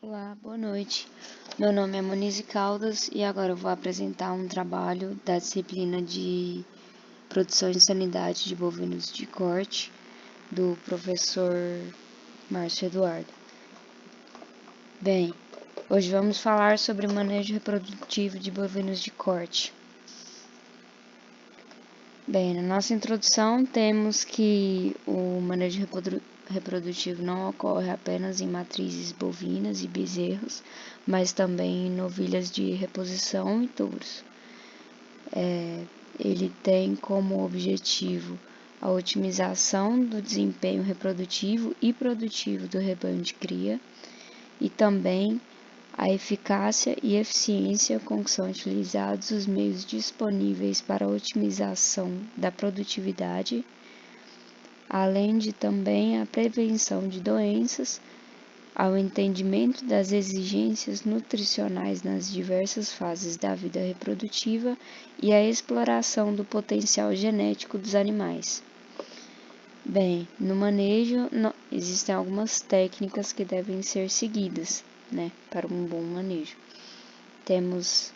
Olá, boa noite. Meu nome é Monize Caldas e agora eu vou apresentar um trabalho da disciplina de Produção e Sanidade de Bovinos de Corte do professor Márcio Eduardo. Bem, hoje vamos falar sobre manejo reprodutivo de bovinos de corte. Bem, na nossa introdução temos que o manejo reprodutivo não ocorre apenas em matrizes bovinas e bezerros, mas também em novilhas de reposição e touros. Ele tem como objetivo a otimização do desempenho reprodutivo e produtivo do rebanho de cria e também a eficácia e eficiência com que são utilizados os meios disponíveis para a otimização da produtividade, além de também a prevenção de doenças, ao entendimento das exigências nutricionais nas diversas fases da vida reprodutiva e a exploração do potencial genético dos animais. Bem, no manejo existem algumas técnicas que devem ser seguidas, para um bom manejo. Temos,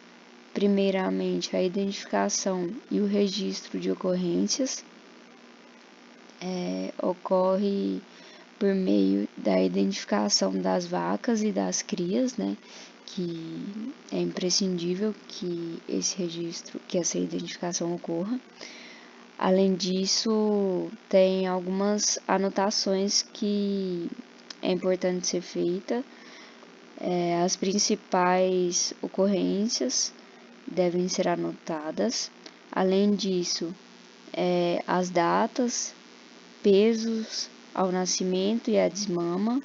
primeiramente, a identificação e o registro de ocorrências. Ocorre por meio da identificação das vacas e das crias, que é imprescindível que essa identificação ocorra. Além disso, tem algumas anotações que é importante ser feita. As principais ocorrências devem ser anotadas. Além disso, as datas, pesos ao nascimento e à desmama,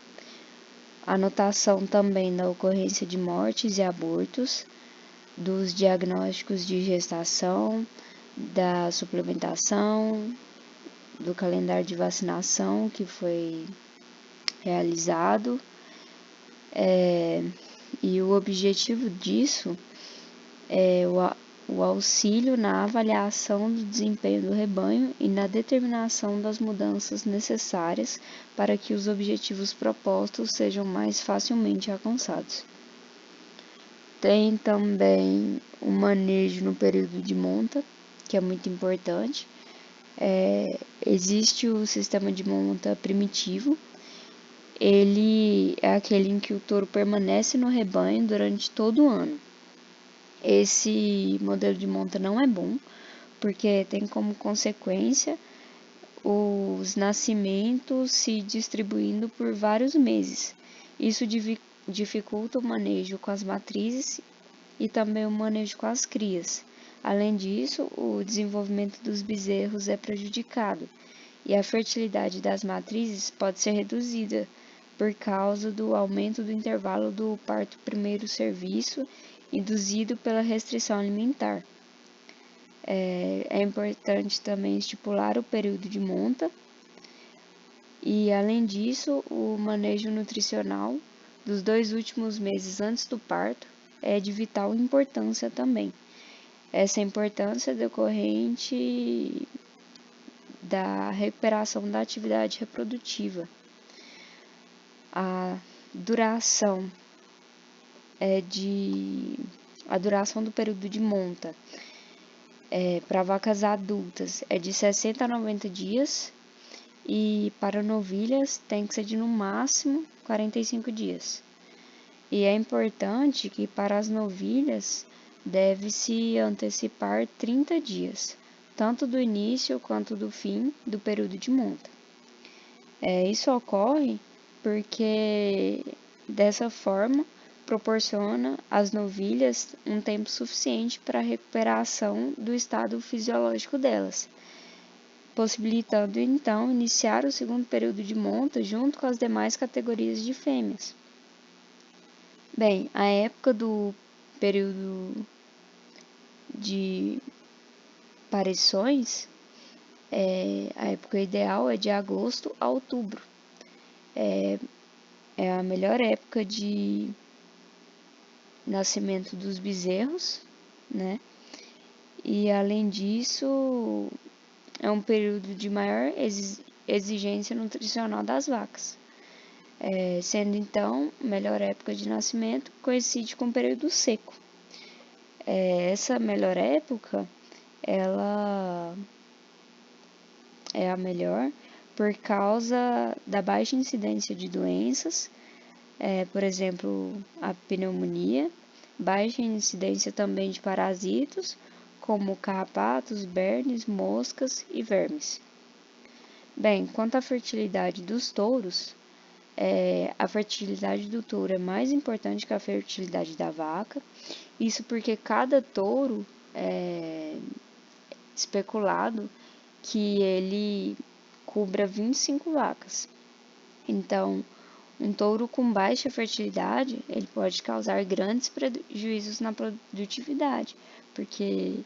anotação também da ocorrência de mortes e abortos, dos diagnósticos de gestação, da suplementação, do calendário de vacinação que foi realizado. E o objetivo disso é o auxílio na avaliação do desempenho do rebanho e na determinação das mudanças necessárias para que os objetivos propostos sejam mais facilmente alcançados. Tem também o manejo no período de monta, que é muito importante. Existe o sistema de monta primitivo. Ele é aquele em que o touro permanece no rebanho durante todo o ano. Esse modelo de monta não é bom, porque tem como consequência os nascimentos se distribuindo por vários meses. Isso dificulta o manejo com as matrizes e também o manejo com as crias. Além disso, o desenvolvimento dos bezerros é prejudicado e a fertilidade das matrizes pode ser reduzida por causa do aumento do intervalo do parto primeiro serviço induzido pela restrição alimentar. É importante também estipular o período de monta e, além disso, o manejo nutricional dos 2 últimos meses antes do parto é de vital importância também. Essa importância é decorrente da recuperação da atividade reprodutiva. A duração do período de monta para vacas adultas é de 60 a 90 dias e para novilhas tem que ser de no máximo 45 dias. E é importante que para as novilhas deve-se antecipar 30 dias, tanto do início quanto do fim do período de monta. Isso ocorre porque dessa forma proporciona às novilhas um tempo suficiente para a recuperação do estado fisiológico delas, possibilitando então iniciar o segundo período de monta junto com as demais categorias de fêmeas. Bem, a época do período de parições, a época ideal é de agosto a outubro. É a melhor época de nascimento dos bezerros, E além disso, é um período de maior exigência nutricional das vacas. sendo então a melhor época de nascimento coincide com o período seco. Essa melhor época, ela é a melhor por causa da baixa incidência de doenças, por exemplo, a pneumonia, baixa incidência também de parasitos, como carrapatos, bernes, moscas e vermes. Bem, quanto à fertilidade dos touros, a fertilidade do touro é mais importante que a fertilidade da vaca. Isso porque cada touro é especulado que ele cubra 25 vacas. Então, um touro com baixa fertilidade, ele pode causar grandes prejuízos na produtividade, porque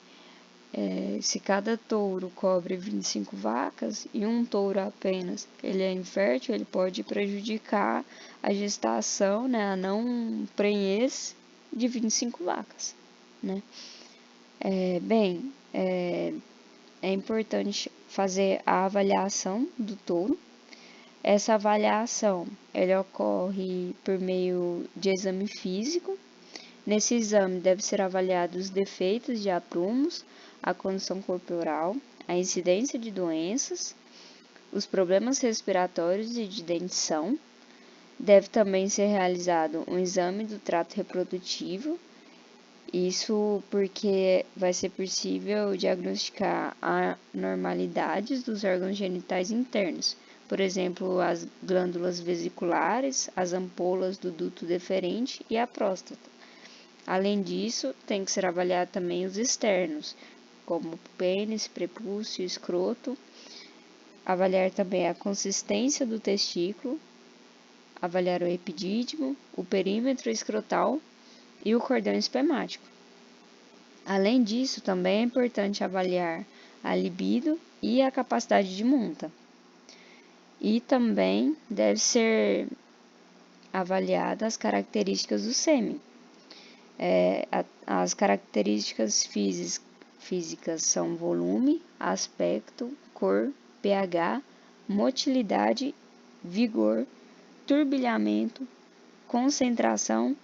se cada touro cobre 25 vacas e um touro apenas ele é infértil, ele pode prejudicar a gestação, né, a não prenhez de 25 vacas, né? É importante fazer a avaliação do touro. Essa avaliação ela ocorre por meio de exame físico. Nesse exame deve ser avaliado os defeitos de aprumos, a condição corporal, a incidência de doenças, os problemas respiratórios e de dentição. Deve também ser realizado um exame do trato reprodutivo. Isso porque vai ser possível diagnosticar anormalidades dos órgãos genitais internos, por exemplo, as glândulas vesiculares, as ampolas do duto deferente e a próstata. Além disso, tem que ser avaliado também os externos, como pênis, prepúcio, escroto, avaliar também a consistência do testículo, avaliar o epidídimo, o perímetro escrotal e o cordão espermático. Além disso, também é importante avaliar a libido e a capacidade de monta. E também deve ser avaliada as características do sêmen. As características físicas são volume, aspecto, cor, pH, motilidade, vigor, turbilhamento, concentração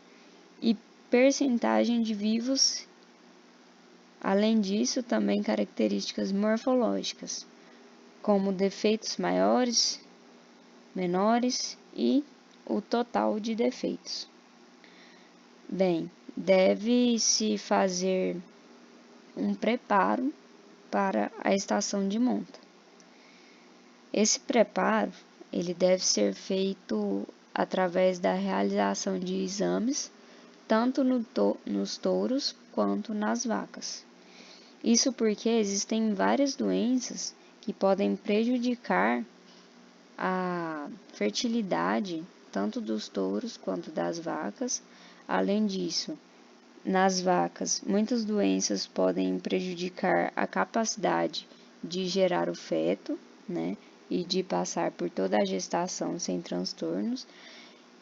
e percentagem de vivos. Além disso, também características morfológicas, como defeitos maiores, menores e o total de defeitos. Bem, deve-se fazer um preparo para a estação de monta. Esse preparo ele deve ser feito através da realização de exames, tanto nos touros quanto nas vacas. Isso porque existem várias doenças que podem prejudicar a fertilidade tanto dos touros quanto das vacas. Além disso, nas vacas, muitas doenças podem prejudicar a capacidade de gerar o feto, né, e de passar por toda a gestação sem transtornos,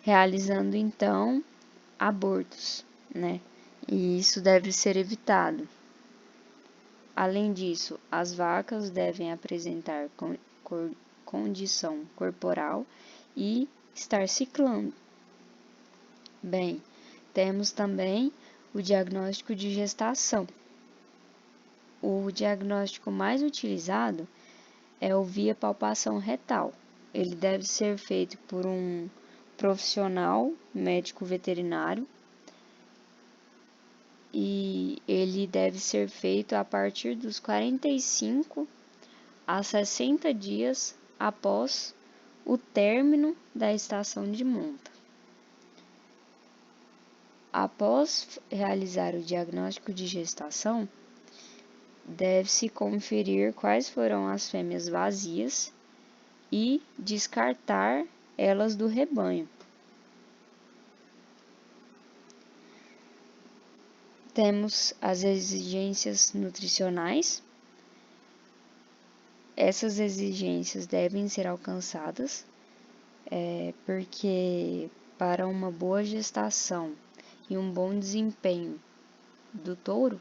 realizando então abortos, né, e isso deve ser evitado. Além disso, as vacas devem apresentar condição corporal e estar ciclando. Bem, temos também o diagnóstico de gestação. O diagnóstico mais utilizado é o via palpação retal. Ele deve ser feito por um profissional médico veterinário e ele deve ser feito a partir dos 45 a 60 dias após o término da estação de monta. Após realizar o diagnóstico de gestação, deve-se conferir quais foram as fêmeas vazias e descartar elas do rebanho. Temos as exigências nutricionais. Essas exigências devem ser alcançadas, porque para uma boa gestação e um bom desempenho do touro,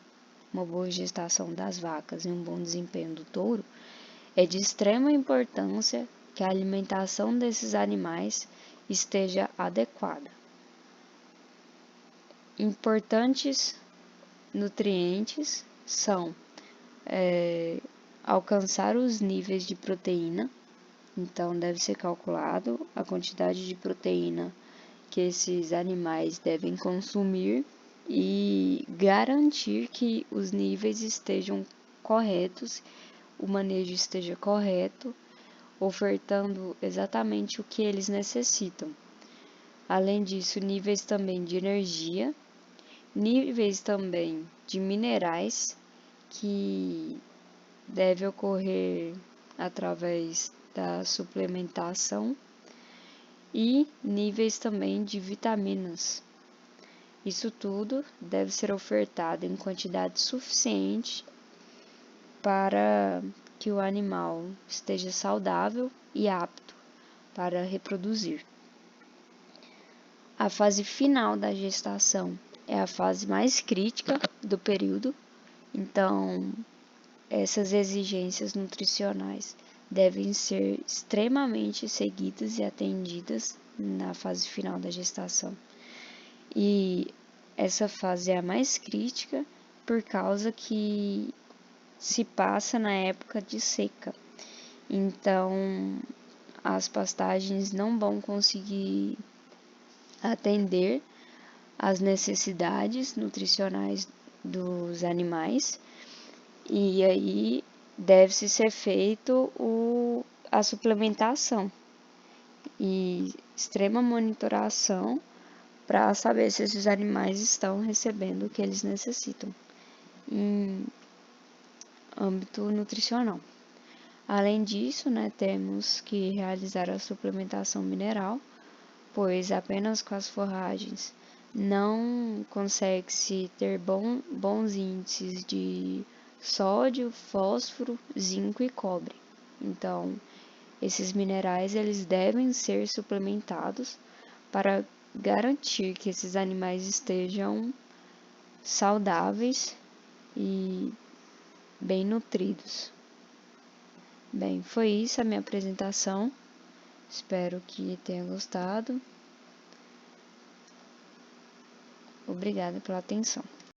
uma boa gestação das vacas e um bom desempenho do touro, é de extrema importância que a alimentação desses animais esteja adequada. Importantes nutrientes são alcançar os níveis de proteína, então deve ser calculado a quantidade de proteína que esses animais devem consumir e garantir que os níveis estejam corretos, o manejo esteja correto, ofertando exatamente o que eles necessitam. Além disso, níveis também de energia, níveis também de minerais, que deve ocorrer através da suplementação, e níveis também de vitaminas. Isso tudo deve ser ofertado em quantidade suficiente para que o animal esteja saudável e apto para reproduzir. A fase final da gestação é a fase mais crítica do período, então essas exigências nutricionais devem ser extremamente seguidas e atendidas na fase final da gestação. E essa fase é a mais crítica por causa que se passa na época de seca. Então, as pastagens não vão conseguir atender às necessidades nutricionais dos animais, e aí deve-se ser feito a suplementação e extrema monitoração para saber se esses animais estão recebendo o que eles necessitam em âmbito nutricional. Além disso, temos que realizar a suplementação mineral, pois apenas com as forragens não consegue-se ter bons índices de sódio, fósforo, zinco e cobre. Então, esses minerais eles devem ser suplementados para garantir que esses animais estejam saudáveis e bem nutridos. Bem, foi isso a minha apresentação. Espero que tenha gostado. Obrigada pela atenção.